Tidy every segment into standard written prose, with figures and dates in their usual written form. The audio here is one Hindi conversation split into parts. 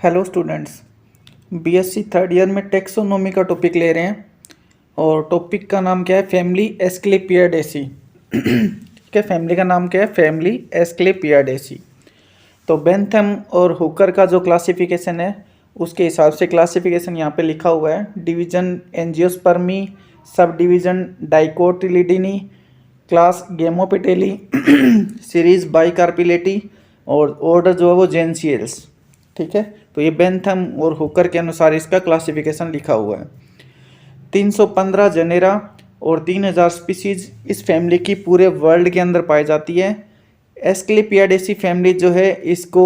Hello students, BSc third year में टेक्सोनोमी का टॉपिक ले रहे हैं और टॉपिक का नाम क्या है? फैमिली एस्क्लेपियाडेसी। ठीक है, फैमिली का नाम क्या है? फैमिली एस्क्लेपियाडेसी। तो बेंथम और हुकर का जो क्लासिफिकेशन है उसके हिसाब से क्लासिफिकेशन यहाँ पे लिखा हुआ है। Division angiospermae, subdivision dicotyledonae, class gamopetalae, series bicarpellatae और ऑर्डर जो है वो जेंसियल्स। ठीक है, तो ये बेंथम और हुकर के अनुसार इसका क्लासिफिकेशन लिखा हुआ है। 315 जनेरा और 3000 स्पीसीज इस फैमिली की पूरे वर्ल्ड के अंदर पाई जाती है। एस्क्लेपियाडेसी फैमिली जो है इसको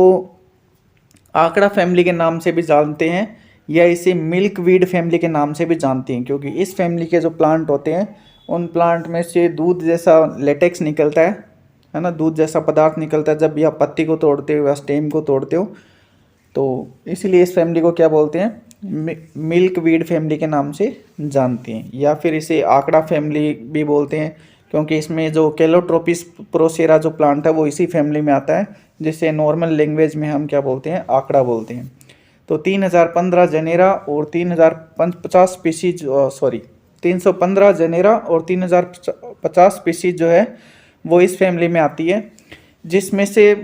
आंकड़ा फैमिली के नाम से भी जानते हैं या इसे मिल्कवीड फैमिली के नाम से भी जानते हैं, क्योंकि इस फैमिली के जो प्लांट होते हैं उन प्लांट में से दूध जैसा लेटेक्स निकलता है ना, दूध जैसा पदार्थ निकलता है जब भी आप पत्ती को तोड़ते हो या स्टेम को तोड़ते हो। तो इसीलिए इस फैमिली को क्या बोलते हैं? मिल्कवीड फैमिली के नाम से जानते हैं, या फिर इसे आंकड़ा फैमिली भी बोलते हैं, क्योंकि इसमें जो कैलोट्रोपिस प्रोसेरा जो प्लांट है वो इसी फैमिली में आता है, जिसे नॉर्मल लैंग्वेज में हम क्या बोलते हैं? आंकड़ा बोलते हैं। तो 3015 जनेरा और 3050 स्पीसीज 315 जनेरा और 3050 स्पीसीज जो है वो इस फैमिली में आती है, जिसमें से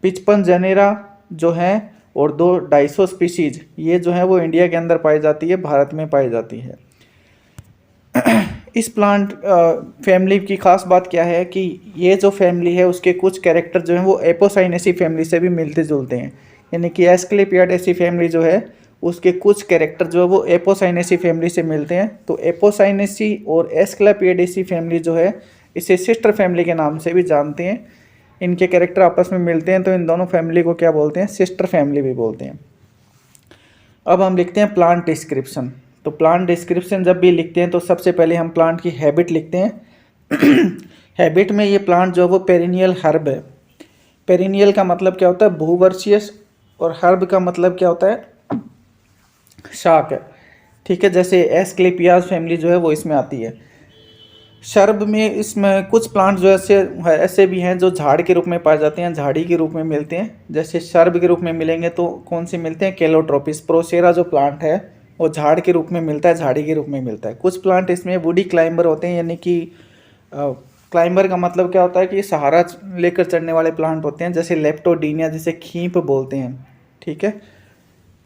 55 जनेरा जो है और 250 स्पीसीज ये जो है वो इंडिया के अंदर पाई जाती है, भारत में पाई जाती है। इस प्लांट फैमिली की खास बात क्या है कि ये जो फैमिली है उसके कुछ कैरेक्टर जो हैं वो एपोसाइनेसी फैमिली से भी मिलते जुलते हैं, यानी कि एस्क्लेपियाडेसी फैमिली जो है उसके कुछ कैरेक्टर जो है वो एपोसाइनेसी फैमिली से मिलते हैं। तो एपोसाइनेसी और एस्क्लेपियाडेसी फैमिली जो है इसे सिस्टर फैमिली के नाम से भी जानते हैं। इनके कैरेक्टर आपस में मिलते हैं तो इन दोनों फैमिली को क्या बोलते हैं? सिस्टर फैमिली भी बोलते हैं। अब हम लिखते हैं प्लांट डिस्क्रिप्शन। तो प्लांट डिस्क्रिप्शन जब भी लिखते हैं तो सबसे पहले हम प्लांट की हैबिट लिखते हैं। हैबिट में ये प्लांट जो है वो पेरिनियल हर्ब है। पेरिनियल का मतलब क्या होता है? बहुवर्षीय, और हर्ब का मतलब क्या होता है? शाक है। ठीक है, जैसे एस्क्लेपियाज फैमिली जो है वो इसमें आती है। शर्ब में इसमें कुछ प्लांट जो ऐसे भी हैं जो झाड़ के रूप में पाए जाते हैं, झाड़ी के रूप में मिलते हैं। जैसे शर्ब के रूप में मिलेंगे तो कौन से मिलते हैं? कैलोट्रोपिस प्रोसेरा जो प्लांट है वो झाड़ के रूप में मिलता है, झाड़ी के रूप में मिलता है। कुछ प्लांट इसमें वुडी क्लाइंबर होते हैं, यानी कि क्लाइंबर का मतलब क्या होता है कि सहारा लेकर चढ़ने वाले प्लांट होते हैं, जैसे लेप्टोडीनिया जिसे खींप बोलते हैं। ठीक है,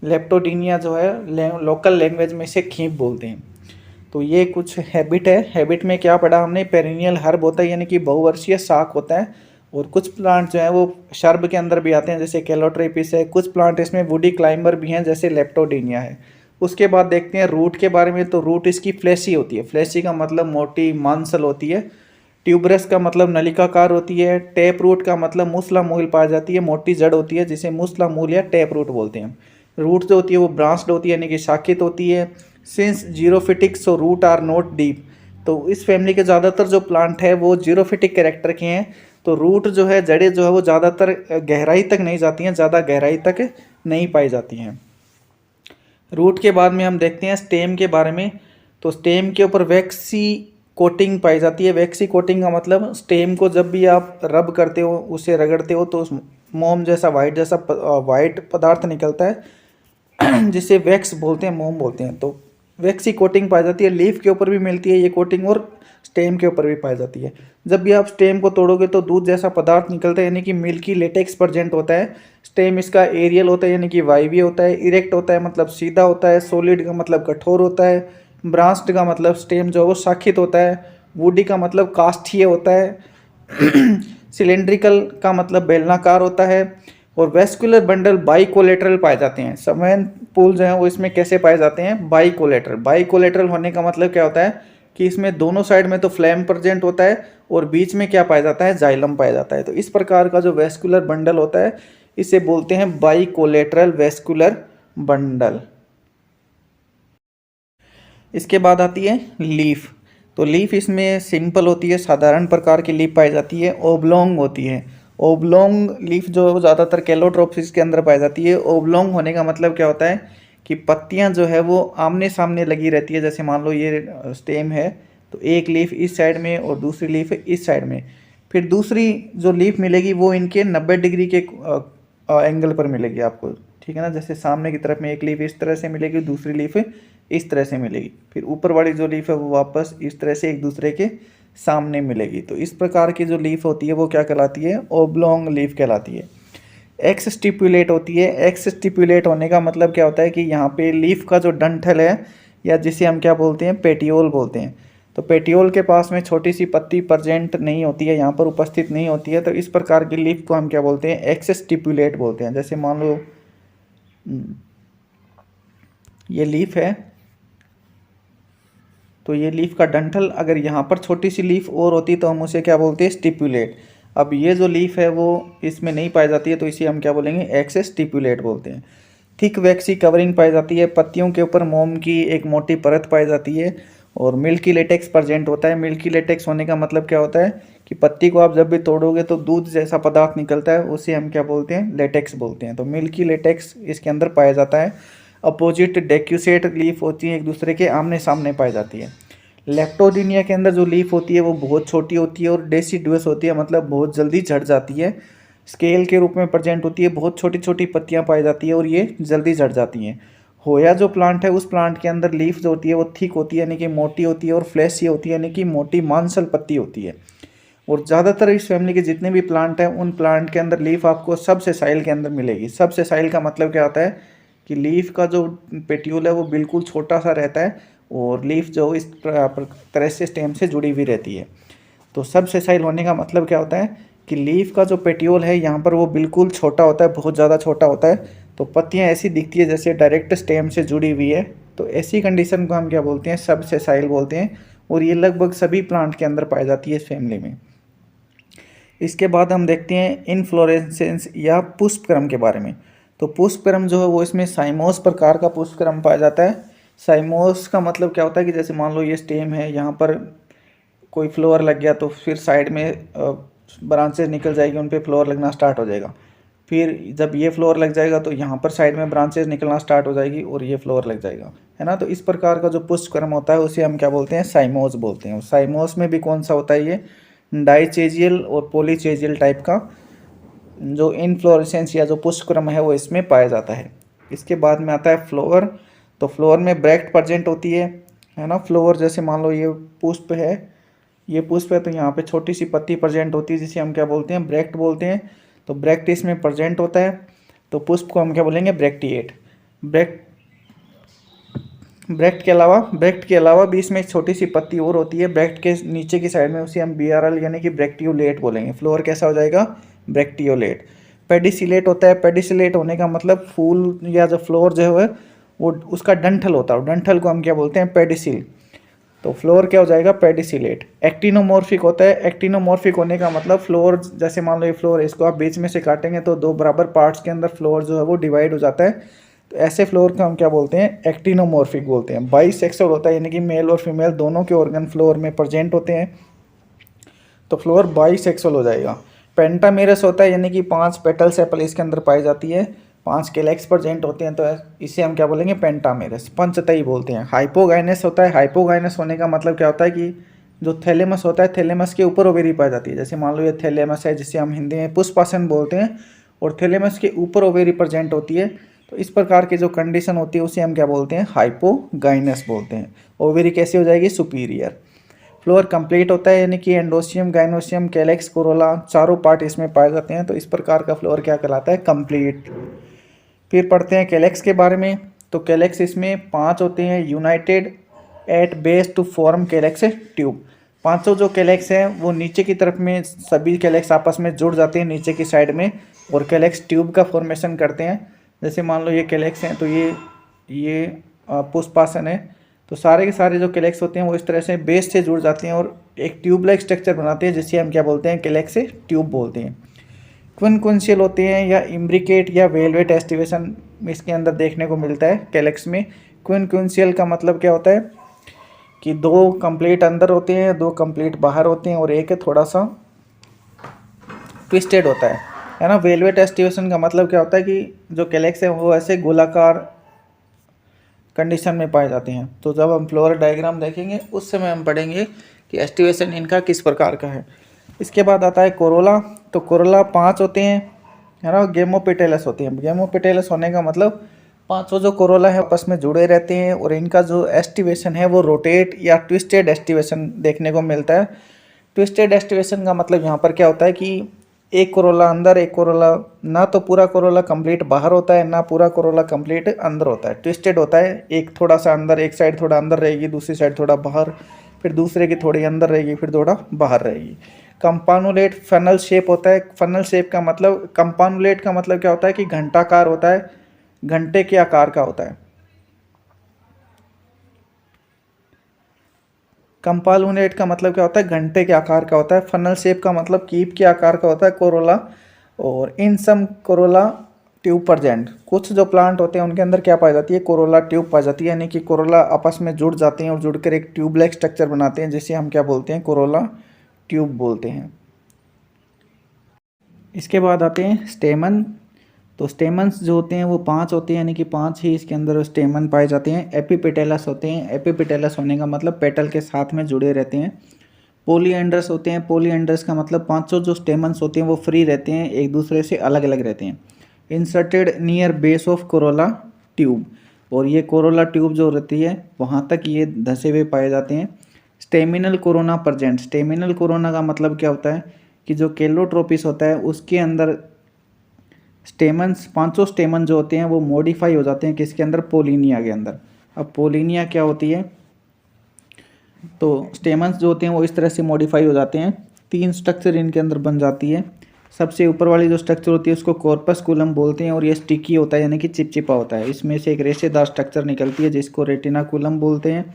लेप्टोडीनिया जो है लोकल लैंग्वेज में इसे खींप बोलते हैं। तो ये कुछ हैबिट है। हैबिट में क्या पढ़ा हमने? पेरिनियल हर्ब होता है, यानी कि बहुवर्षीय शाक होता है। और कुछ प्लांट जो है वो शर्ब के अंदर भी आते हैं, जैसे कैलोट्रोपिस है। कुछ प्लांट इसमें वुडी क्लाइंबर भी हैं, जैसे लेप्टोडीनिया है। उसके बाद देखते हैं रूट के बारे में। तो रूट इसकी फ्लैशी होती है। फ्लैशी का मतलब मोटी मांसल होती है। ट्यूबरस का मतलब नलिकाकार होती है। टैप रूट का मतलब मूसला मूल पाई जाती है, मोटी जड़ होती है जिसे मूसला मूल या टैप रूट बोलते हैं। रूट जो होती है वो ब्रांच्ड होती है, यानी कि शाखित होती है। Since xerophytic so root are not deep. तो इस फैमिली के ज़्यादातर जो प्लांट है वो जीरोफिटिक कैरेक्टर के हैं। तो रूट जो है, जड़ें जो है वो ज़्यादातर गहराई तक नहीं जाती हैं, ज़्यादा गहराई तक नहीं पाई जाती हैं। रूट के बाद में हम देखते हैं स्टेम के बारे में। तो स्टेम के ऊपर वैक्सी कोटिंग पाई जाती है। वैक्सी कोटिंग का मतलब स्टेम को जब भी आप रब करते हो, उसे रगड़ते हो, तो उस मोम जैसा वाइट पदार्थ निकलता है जिसे वैक्स बोलते हैं, मोम बोलते हैं। तो वैक्सी कोटिंग पाई जाती है। लीफ के ऊपर भी मिलती है ये कोटिंग और स्टेम के ऊपर भी पाई जाती है। जब भी आप स्टेम को तोड़ोगे तो दूध जैसा पदार्थ निकलता है, यानी कि मिल्की लेटेक्स प्रेजेंट होता है। स्टेम इसका एरियल होता है, यानी कि वायवीय होता है। इरेक्ट होता है मतलब सीधा होता है। सॉलिड का मतलब कठोर होता है। ब्रांच्ड का मतलब स्टेम जो है वो शाखित होता है। वुडी का मतलब काष्ठीय होता है। सिलेंड्रिकल का मतलब बेलनाकार होता है। और वेस्कुलर बंडल बाइकोलेटरल पाए जाते हैं। समेन पूल जो है वो इसमें कैसे पाए जाते हैं? बाइकोलेटरल। बाइकोलेटरल होने का मतलब क्या होता है कि इसमें दोनों साइड में तो फ्लैम प्रेजेंट होता है और बीच में क्या पाया जाता है? जाइलम पाया जाता है। तो इस प्रकार का जो वेस्कुलर बंडल होता है इसे बोलते हैं बाइकोलेटरल वेस्कुलर बंडल। इसके बाद आती है लीफ। तो लीफ इसमें सिंपल होती है, साधारण प्रकार की लीफ पाई जाती है। ओब्लोंग होती है। ओब्लोंग लीफ जो है वो ज़्यादातर कैलोट्रोपिस के अंदर पाई जाती है। ओब्लोंग होने का मतलब क्या होता है कि पत्तियां जो है वो आमने सामने लगी रहती है। जैसे मान लो ये स्टेम है तो एक लीफ इस साइड में और दूसरी लीफ इस साइड में, फिर दूसरी जो लीफ मिलेगी वो इनके 90 डिग्री के एंगल पर मिलेगी आपको। ठीक है ना। जैसे सामने की तरफ में एक लीफ इस तरह से मिलेगी, दूसरी लीफ इस तरह से मिलेगी, फिर ऊपर वाली जो लीफ है वो वापस इस तरह से एक दूसरे के सामने मिलेगी। तो इस प्रकार की जो लीफ होती है वो क्या कहलाती है, ओब्लोंग लीफ कहलाती है। एक्स स्टिपुलेट होती है। एक्स स्टिपुलेट होने का मतलब क्या होता है कि यहाँ पे लीफ का जो डंठल है, या जिसे हम क्या बोलते हैं, पेटियोल बोलते हैं, तो पेटियोल के पास में छोटी सी पत्ती प्रेजेंट नहीं होती है, यहाँ पर उपस्थित नहीं होती है। तो इस प्रकार की लीफ को हम क्या बोलते हैं, एक्स स्टिपुलेट बोलते हैं। जैसे मान लो ये लीफ है, तो ये लीफ का डंठल अगर यहाँ पर छोटी सी लीफ और होती तो हम उसे क्या बोलते हैं, स्टिपुलेट। अब ये जो लीफ है वो इसमें नहीं पाई जाती है, तो इसे हम क्या बोलेंगे, एक्स स्टिपुलेट बोलते हैं। थिक वैक्सी कवरिंग पाई जाती है, पत्तियों के ऊपर मोम की एक मोटी परत पाई जाती है, और मिल्की लेटेक्स प्रेजेंट होता है। मिल्की लेटेक्स होने का मतलब क्या होता है कि पत्ती को आप जब भी तोड़ोगे तो दूध जैसा पदार्थ निकलता है, उसे हम क्या बोलते हैं, लेटेक्स बोलते हैं। तो मिल्की लेटेक्स इसके अंदर पाया जाता है। अपोजिट डेक्यूसेट लीफ होती है, एक दूसरे के आमने सामने पाई जाती है। लेप्टोडिनिया के अंदर जो लीफ होती है वो बहुत छोटी होती है और डेसिडुअस होती है, मतलब बहुत जल्दी झड़ जाती है। स्केल के रूप में प्रेजेंट होती है, बहुत छोटी छोटी पत्तियां पाई जाती है और ये जल्दी झड़ जाती हैं। होया जो प्लांट है, उस प्लांट के अंदर लीफ जो होती है वो थिक होती है, यानी कि मोटी होती है, और फ्लैशी होती है, यानी कि मोटी मांसल पत्ती होती है। और ज़्यादातर इस फैमिली के जितने भी प्लांट हैं उन प्लांट के अंदर लीफ आपको सबसे साइल के अंदर मिलेगी। सबसे साइल का मतलब क्या होता है कि लीफ का जो पेट्यूल है वो बिल्कुल छोटा सा रहता है, और लीफ जो इस तरह से स्टेम से जुड़ी हुई रहती है। तो सबसे साइल होने का मतलब क्या होता है कि लीफ का जो पेट्यूल है यहाँ पर वो बिल्कुल छोटा होता है, बहुत ज़्यादा छोटा होता है। तो पत्तियाँ ऐसी दिखती है जैसे डायरेक्ट स्टेम से जुड़ी हुई है। तो ऐसी कंडीशन को हम क्या बोलते हैं, सबसे साइल बोलते हैं, और ये लगभग सभी प्लांट के अंदर पाई जाती है इस फैमिली में। इसके बाद हम देखते हैं इनफ्लोरेसेंस या पुष्पक्रम के बारे में। तो पुष्पक्रम जो है वो इसमें साइमोस प्रकार का पुष्पक्रम पाया जाता है। साइमोस का मतलब क्या होता है कि जैसे मान लो ये स्टेम है, यहाँ पर कोई फ्लोअर लग गया तो फिर साइड में ब्रांचेज निकल जाएगी, उन पे फ्लोअर लगना स्टार्ट हो जाएगा। फिर जब ये फ्लोअर लग जाएगा तो यहाँ पर साइड में ब्रांचेज निकलना स्टार्ट हो जाएगी और ये फ्लोअर लग जाएगा, है ना। तो इस प्रकार का जो पुष्पक्रम होता है उसे हम क्या बोलते हैं, साइमोस बोलते हैं। साइमोस में भी कौन सा होता है, ये डाइचेजियल और पॉलीचेजियल टाइप का जो इनफ्लोरेसेंस या जो पुष्पक्रम है वो इसमें पाया जाता है। इसके बाद में आता है फ्लोअर। तो फ्लोअर में ब्रैक्ट प्रेजेंट होती है ना। फ्लोअर जैसे मान लो ये पुष्प है, ये पुष्प है, तो यहाँ पे छोटी सी पत्ती प्रेजेंट होती है जिसे हम क्या बोलते हैं, ब्रैक्ट बोलते हैं। तो ब्रैक्ट इसमें प्रेजेंट होता है, तो पुष्प को हम क्या बोलेंगे, ब्रैक्टिएट। ब्रैक्ट के अलावा भी इसमें एक छोटी सी पत्ती और होती है ब्रैक्ट के नीचे की साइड में, उसे हम BRL यानी कि ब्रैक्टियोलेट बोलेंगे। फ्लोअर कैसा हो जाएगा, ब्रैक्टियोलेट। पेडिसिलेट होता है। पेडिसिलेट होने का मतलब फूल या जो फ्लोअर जो है वो उसका डंठल होता है, डंठल को हम क्या बोलते हैं, पेडिसिल। तो फ्लोअर क्या हो जाएगा, पेडिसिलेट। एक्टिनोमॉर्फिक होता है। एक्टिनोमॉर्फिक होने का मतलब फ्लोअर, जैसे मान लो ये फ्लोअर है, इसको आप बीच में से काटेंगे तो दो बराबर पार्ट्स के अंदर फ्लोअर जो है वो डिवाइड हो जाता है। तो ऐसे फ्लोअर को हम क्या बोलते हैं, एक्टिनोमॉर्फिक बोलते हैं। बाइसेक्सुअल होता है, यानी कि मेल और फीमेल दोनों के ऑर्गन फ्लोअर में प्रेजेंट होते हैं, तो फ्लोअर बाइसेक्सुअल हो जाएगा। पेंटामेरस होता है, यानी कि 5 पेटल सेपल इसके अंदर पाई जाती है, 5 कैलेक्स प्रेजेंट होते हैं, तो इसे हम क्या बोलेंगे, पेंटामेरस। पंचतई बोलते हैं। हाइपोगाइनस होता है। हाइपोगाइनस होने का मतलब क्या होता है कि जो थैलेमस होता है, थैलेमस के ऊपर ओवेरी पाई जाती है। जैसे मान लो ये थैलेमस है, जिसे हम हिंदी में पुष्पासन बोलते हैं, और थैलेमस के ऊपर ओवेरी प्रेजेंट होती है। तो इस प्रकार की जो कंडीशन होती है उसे हम क्या बोलते हैं, हाइपोगाइनस बोलते हैं। ओवेरी कैसे हो जाएगी, सुपीरियर। फ्लोअर कंप्लीट होता है, यानी कि एंडोसियम, गाइनोसियम, कैलेक्स, कोरोला चारों पार्ट इसमें पाए जाते हैं। तो इस प्रकार का फ्लोअर क्या कहलाता है, कंप्लीट। फिर पढ़ते हैं कैलेक्स के बारे में। तो कैलेक्स इसमें 5 होते हैं, united at base to form calyx tube. 500 जो कैलेक्स हैं वो नीचे की तरफ में सभी कैलेक्स आपस में जुड़ जाते हैं नीचे की साइड में, और कैलेक्स ट्यूब का फॉर्मेशन करते हैं। जैसे मान लो ये कैलेक्स हैं, तो ये पुष्पासन है, तो सारे के सारे जो कैलेक्स होते हैं वो इस तरह से बेस से जुड़ जाते हैं और एक ट्यूब लाइक स्ट्रक्चर बनाते हैं, जिसे हम क्या बोलते हैं, कैलेक्स ट्यूब बोलते हैं। क्विनक्विंशियल होते हैं या इम्ब्रिकेट या वेलवेट एस्टिवेशन इसके अंदर देखने को मिलता है कैलेक्स में। क्विनक्विंशियल का मतलब क्या होता है कि 2 कंप्लीट अंदर होते हैं, 2 कंप्लीट बाहर होते हैं, और एक थोड़ा सा ट्विस्टेड होता है ना। वेलवेट एस्टिवेशन का मतलब क्या होता है कि जो कैलेक्स है वो ऐसे गोलाकार कंडीशन में पाए जाते हैं। तो जब हम फ्लोरल डायग्राम देखेंगे उस समय हम पढ़ेंगे कि एस्टिवेशन इनका किस प्रकार का है। इसके बाद आता है कोरोला। तो कोरोला 5 होते हैं, है ना, गेमोपेटेलस होती है। गेमोपेटेलस होने का मतलब पांचों जो कोरोला है आपस में जुड़े रहते हैं और इनका जो एस्टिवेशन है वो रोटेट या ट्विस्टेड एस्टिवेशन देखने को मिलता है। ट्विस्टेड एस्टिवेशन का मतलब यहाँ पर क्या होता है कि एक कोरोला अंदर, एक कोरोला, ना तो पूरा कोरोला कंप्लीट बाहर होता है, ना पूरा कोरोला कंप्लीट अंदर होता है। ट्विस्टेड होता है, एक थोड़ा सा अंदर, एक साइड थोड़ा अंदर रहेगी, दूसरी साइड थोड़ा बाहर, फिर दूसरे की थोड़ी अंदर रहेगी, फिर थोड़ा बाहर रहेगी। कंपानुलेट फनल शेप होता है। फनल शेप का मतलब, कंपानुलेट का मतलब क्या होता है कि घंटाकार होता है, घंटे के आकार का होता है। कंपालुनेट का मतलब क्या होता है, घंटे के आकार का होता है। फनल शेप का मतलब कीप के आकार का होता है कोरोला। और इन सम कोरोला ट्यूब प्रेजेंट, कुछ जो प्लांट होते हैं उनके अंदर क्या पाई जाती है, कोरोला ट्यूब पाई जाती है, यानी कि कोरोला आपस में जुड़ जाते हैं और जुड़कर एक ट्यूबलाइक स्ट्रक्चर बनाते हैं, जिसे हम क्या बोलते हैं, कोरोला ट्यूब बोलते हैं। इसके बाद आते हैं स्टेमन। तो स्टेमन्स जो होते हैं वो 5 होते हैं, यानी कि 5 ही इसके अंदर स्टेमन पाए जाते हैं। एपिपेटेलस होते हैं। एपिपेटेलस होने का मतलब पेटल के साथ में जुड़े रहते हैं। पोलिएंड्रस होते हैं। पोलिएंड्रस का मतलब पांचों जो स्टेमन्स होते हैं वो फ्री रहते हैं, एक दूसरे से अलग अलग रहते हैं। Inserted near base of Corolla tube, और ये कोरोला ट्यूब जो रहती है वहाँ तक ये धसे हुए पाए जाते हैं। Staminal corona present. Staminal corona का मतलब क्या होता है कि जो केलोट्रोपिस होता है उसके अंदर स्टेमन्स, पांचों स्टेमन जो होते हैं वो मॉडिफाई हो जाते हैं किसके अंदर, पोलिनिया के अंदर। अब पोलिनिया क्या होती है, तो स्टेमन्स जो होते हैं वो इस तरह से मॉडिफाई हो जाते हैं। 3 स्ट्रक्चर इनके अंदर बन जाती है। सबसे ऊपर वाली जो स्ट्रक्चर होती है उसको कॉर्पस्कुलम बोलते हैं, और ये स्टिकी होता है, यानी कि चिपचिपा होता है। इसमें से एक रेशेदार स्ट्रक्चर निकलती है जिसको रेटिनाकुलम बोलते हैं,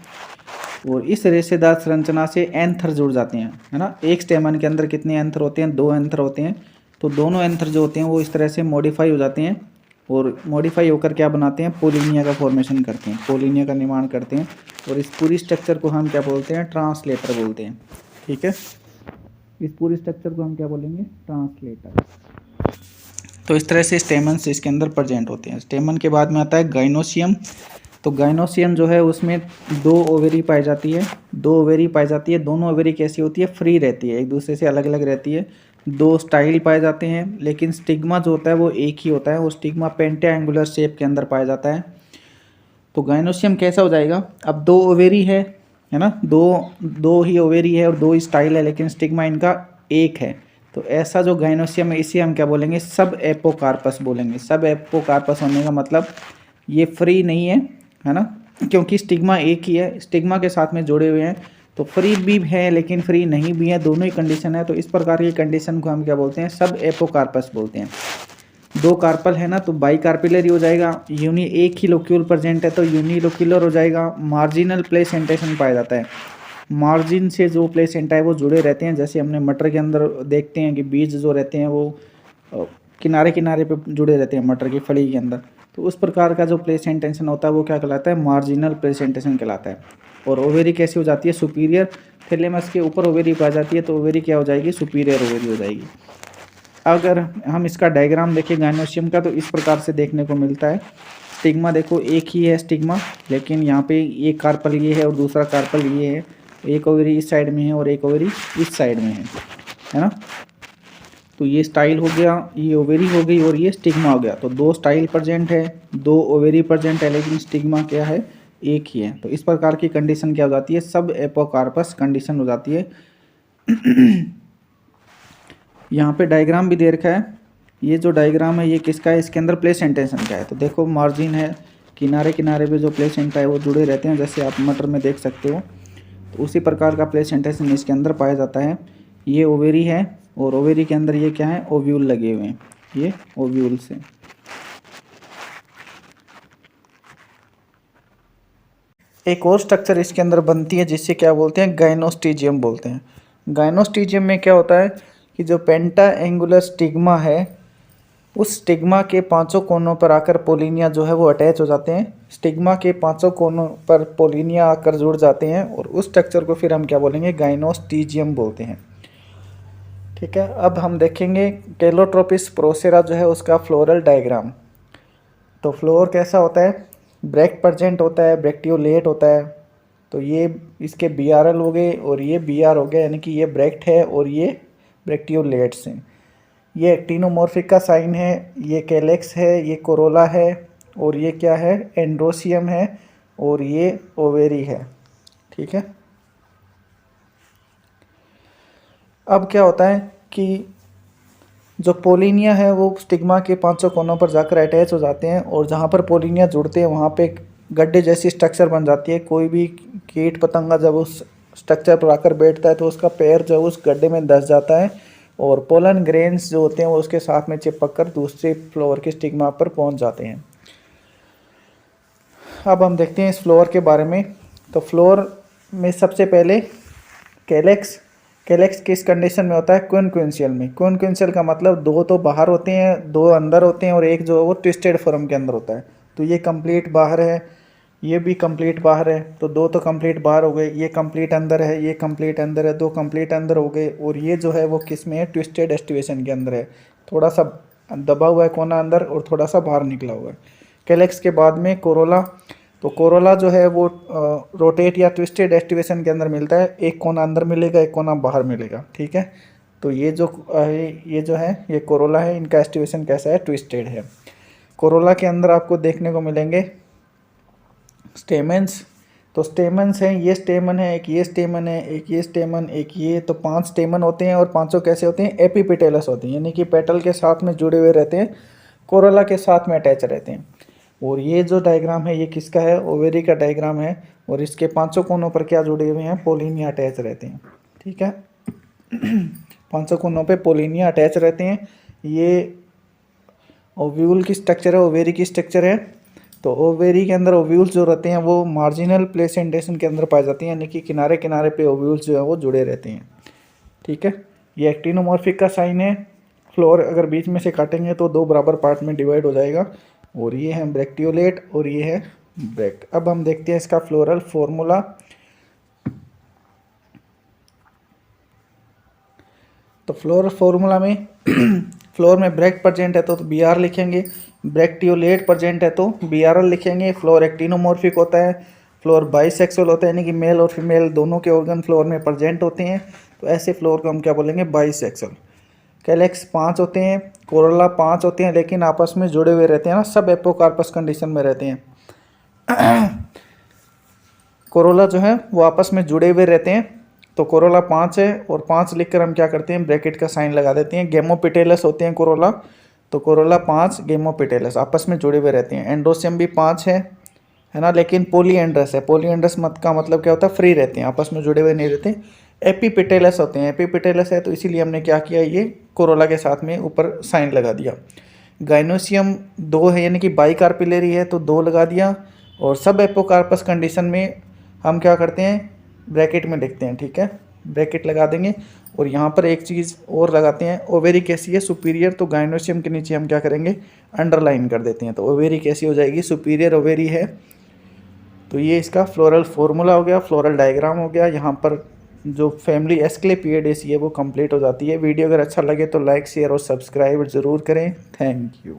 और इस रेशेदार संरचना से एंथर जुड़ जाते हैं, है ना। एक स्टेमन के अंदर कितने एंथर होते हैं, 2 एंथर होते हैं। तो दोनों एंथर जो होते हैं वो इस तरह से मॉडिफाई हो जाते हैं, और मॉडिफाई होकर क्या बनाते हैं, पोलिनिया का फॉर्मेशन करते हैं, पोलिनिया का निर्माण करते हैं। और इस पूरी स्ट्रक्चर को हम क्या बोलते हैं, ट्रांसलेटर बोलते हैं। ठीक है, इस पूरी स्ट्रक्चर को हम क्या बोलेंगे, ट्रांसलेटर। तो इस तरह से स्टेमन्स इसके अंदर प्रेजेंट होते हैं। स्टेमन के बाद में आता है गाइनोसियम। तो गाइनोसियम जो है उसमें 2 ओवेरी पाई जाती है। 2 ओवेरी पाई जाती है। दोनों ओवेरी कैसी होती है, फ्री रहती है, एक दूसरे से अलग अलग रहती है। 2 स्टाइल पाए जाते हैं, लेकिन स्टिग्मा जो होता है वो एक ही होता है, वो स्टिग्मा पेंटाएंगुलर शेप के अंदर पाया जाता है। तो गाइनोसियम कैसा हो जाएगा, अब 2 ओवेरी है ना, दो ही ओवेरी है और 2 स्टाइल है, लेकिन स्टिग्मा इनका एक है। तो ऐसा जो गाइनोसियम है इसे हम क्या बोलेंगे, सब एपोकार्पस बोलेंगे। सब एपोकार्पस होने का मतलब ये फ्री नहीं है ना, क्योंकि स्टिग्मा एक ही है, स्टिग्मा के साथ में जुड़े हुए हैं। तो फ्री भी है लेकिन फ्री नहीं भी है, दोनों ही कंडीशन है। तो इस प्रकार की कंडीशन को हम क्या बोलते हैं, सब एपोकार्पस बोलते हैं। 2 कार्पल है ना, तो बाई कार्पिलरी हो जाएगा। एक ही लोक्यूल प्रेजेंट है तो यूनिलोक्यूलर हो जाएगा। मार्जिनल प्लेसेंटेशन पाया जाता है। मार्जिन से जो प्लेसेंटा है वो जुड़े रहते हैं, जैसे हमने मटर के अंदर देखते हैं कि बीज जो रहते हैं वो किनारे किनारे पे जुड़े रहते हैं मटर की फली के अंदर। तो उस प्रकार का जो प्लेसेंटेशन होता है वो क्या कहलाता है, मार्जिनल प्लेसेंटेशन कहलाता है। और ओवेरी कैसी हो जाती है, सुपीरियर। थैलेमस के ऊपर ओवेरी पाई जाती है, तो ओवेरी क्या हो जाएगी, सुपीरियर ओवेरी हो जाएगी। अगर हम इसका डायग्राम देखें गाइनोसियम का, तो इस प्रकार से देखने को मिलता है। स्टिग्मा देखो एक ही है स्टिग्मा, लेकिन यहाँ पे एक कार्पल ये है और दूसरा कार्पल ये है। एक ओवेरी इस साइड में है और एक ओवेरी इस साइड में है ना। तो ये स्टाइल हो गया, ये ओवेरी हो गई और ये स्टिग्मा हो गया। तो 2 स्टाइल प्रेजेंट है, 2 ओवेरी प्रेजेंट है, लेकिन स्टिग्मा क्या है, एक ही है। तो इस प्रकार की कंडीशन क्या हो जाती है, सब एपोकार्पस कंडीशन हो जाती है। यहाँ पे डायग्राम भी दे रखा है। ये जो डायग्राम है ये किसका है, इसके अंदर प्लेसेंटेशन का है। तो देखो मार्जिन है, किनारे किनारे पे जो प्लेसेंटा है वो जुड़े रहते हैं, जैसे आप मटर में देख सकते हो। तो उसी प्रकार का प्लेसेंटेशन इसके अंदर पाया जाता है। ये ओवेरी है और ओवेरी के अंदर ये क्या है, ओव्यूल लगे हुए हैं, ये ओव्यूल से। एक और स्ट्रक्चर इसके अंदर बनती है जिससे क्या बोलते हैं, गाइनोस्टीजियम बोलते हैं। गाइनोस्टीजियम में क्या होता है कि जो पेंटा एंगुलर स्टिग्मा है उस स्टिग्मा के 5 कोनों पर आकर पोलिनिया जो है वो अटैच हो जाते हैं। स्टिग्मा के 5 कोनों पर पोलिनिया आकर जुड़ जाते हैं और उस स्ट्रक्चर को फिर हम क्या बोलेंगे, गाइनोस्टीजियम बोलते हैं। ठीक है, अब हम देखेंगे कैलोट्रोपिस प्रोसेरा जो है उसका फ्लोरल डायग्राम। तो फ्लोर कैसा होता है, ब्रेक्ट प्रेजेंट होता है, ब्रेक्टियोलेट होता है। तो ये इसके BRL हो गए और ये BR हो गया, यानी कि ये ब्रेक्ट है और ये ब्रेक्टियोलेट्स हैं। ये एक्टिनोमॉर्फिक का साइन है, ये कैलेक्स है, ये कोरोला है, और ये क्या है, एंड्रोसियम है, और ये ओवेरी है। ठीक है। अब क्या होता है कि जो पोलिनिया है वो स्टिग्मा के 500 कोनों पर जाकर अटैच हो जाते हैं, और जहाँ पर पोलिनिया जुड़ते हैं वहाँ पे एक गड्ढे जैसी स्ट्रक्चर बन जाती है। कोई भी कीट पतंगा जब उस स्ट्रक्चर पर आकर बैठता है तो उसका पैर जो उस गड्ढे में धंस जाता है, और पोलन ग्रेन्स जो होते हैं वो उसके साथ में चिपक कर दूसरे फ्लोर के स्टिग्मा पर पहुँच जाते हैं। अब हम देखते हैं इस फ्लोर के बारे में। तो फ्लोर में सबसे पहले कैलेक्स। कैलेक्स किस कंडीशन में होता है, क्विनक्विंशियल में। क्विनक्विंशियल का मतलब दो तो बाहर होते हैं, दो अंदर होते हैं, और एक जो है वो ट्विस्टेड फॉर्म के अंदर होता है। तो ये कंप्लीट बाहर है, ये भी कंप्लीट बाहर है, तो दो तो कंप्लीट बाहर हो गए। ये कंप्लीट अंदर है, ये कंप्लीट अंदर है, दो कंप्लीट अंदर हो गए। और ये जो है वो किस में है, ट्विस्टेड एस्टिवेशन के अंदर है। थोड़ा सा दबा हुआ है कोना अंदर और थोड़ा सा बाहर निकला हुआ है। कैलेक्स के बाद में कोरोला। तो कोरोला जो है वो रोटेट या ट्विस्टेड एस्टिवेशन के अंदर मिलता है। एक कोना अंदर मिलेगा, एक कोना बाहर मिलेगा। ठीक है। तो ये जो है ये कोरोला है, इनका एस्टिवेशन कैसा है, ट्विस्टेड है। कोरोला के अंदर आपको देखने को मिलेंगे स्टेमेंस। तो स्टेमन्स हैं, ये स्टेमन है, एक ये स्टेमन है, एक ये स्टेमन, एक ये, तो 5 स्टेमन होते हैं। और पांचों कैसे होते हैं, एपिपेटलस होते हैं, यानी कि पेटल के साथ में जुड़े हुए रहते हैं, कोरोला के साथ में अटैच रहते हैं। और ये जो डायग्राम है ये किसका है, ओवेरी का डायग्राम है। और इसके 500 कोनों पर क्या जुड़े हुए हैं, पोलिनिया अटैच रहते हैं। ठीक है। 500 कोनों पे पोलिनिया अटैच रहते हैं। ये ओव्यूल की स्ट्रक्चर है, ओवेरी की स्ट्रक्चर है। तो ओवेरी के अंदर ओव्यूल्स जो रहते हैं वो मार्जिनल प्लेसेंटेशन के अंदर पाए जाते हैं, यानी कि किनारे किनारे पे ओव्यूल्स जो है वो जुड़े रहते हैं। ठीक है। ये एक्टिनोमॉर्फिक का साइन है। फ्लोर अगर बीच में से काटेंगे तो 2 बराबर पार्ट में डिवाइड हो जाएगा। और ये है ब्रैक्टियोलेट और ये है ब्रैक्ट। अब हम देखते हैं इसका फ्लोरल फॉर्मूला। तो फ्लोरल फॉर्मूला में फ्लोर में ब्रैक्ट प्रेजेंट है तो बी आर लिखेंगे, ब्रैक्टियोलेट प्रेजेंट है तो बी आर एल लिखेंगे। फ्लोर एक्टिनोमॉर्फिक होता है, फ्लोर बाइसेक्सुअल होता है, यानी कि मेल और फीमेल दोनों के ऑर्गन फ्लोर में प्रेजेंट होते हैं। तो ऐसे फ्लोर को हम क्या बोलेंगे, बाइसेक्सुअल। कैलेक्स 5 होते हैं, कोरोला 5 होते हैं, लेकिन आपस में जुड़े हुए रहते हैं ना, सब एपोकार्पस कंडीशन में रहते हैं। कोरोला जो है वो आपस में जुड़े हुए रहते हैं। तो कोरोला 5 है, और 5 लिखकर हम क्या करते हैं, ब्रैकेट का साइन लगा देते हैं। गेमोपिटेलस होते हैं कोरोला, तो कोरोला 5 गेमोपिटेलस आपस में जुड़े हुए रहते हैं। एंड्रोसियम भी 5 है ना, लेकिन पोलीएंड्रस है। पोलीएंड्रस मत का मतलब क्या होता है, फ्री रहते हैं, आपस में जुड़े हुए नहीं रहते। एपिपेटेलस होते हैं, एपिपेटेलस है तो इसीलिए हमने क्या किया, ये कोरोला के साथ में ऊपर साइन लगा दिया। गाइनोसियम 2 है, यानी कि बाइकार्पिलरी है, तो 2 लगा दिया। और सब एपोकार्पस कंडीशन में हम क्या करते हैं, ब्रैकेट में लिखते हैं। ठीक है, ब्रैकेट लगा देंगे। और यहाँ पर एक चीज़ और लगाते हैं, ओवेरी कैसी है, सुपीरियर। तो गाइनोसियम के नीचे हम क्या करेंगे, अंडरलाइन कर देते हैं। तो ओवेरी कैसी हो जाएगी, सुपीरियर ओवेरी है। तो ये इसका फ्लोरल फॉर्मूला हो गया, फ्लोरल डायग्राम हो गया। यहाँ पर जो फैमिली एस्क्लेपिएडेसी है वो कंप्लीट हो जाती है। वीडियो अगर अच्छा लगे तो लाइक, शेयर और सब्सक्राइब ज़रूर करें। Thank you.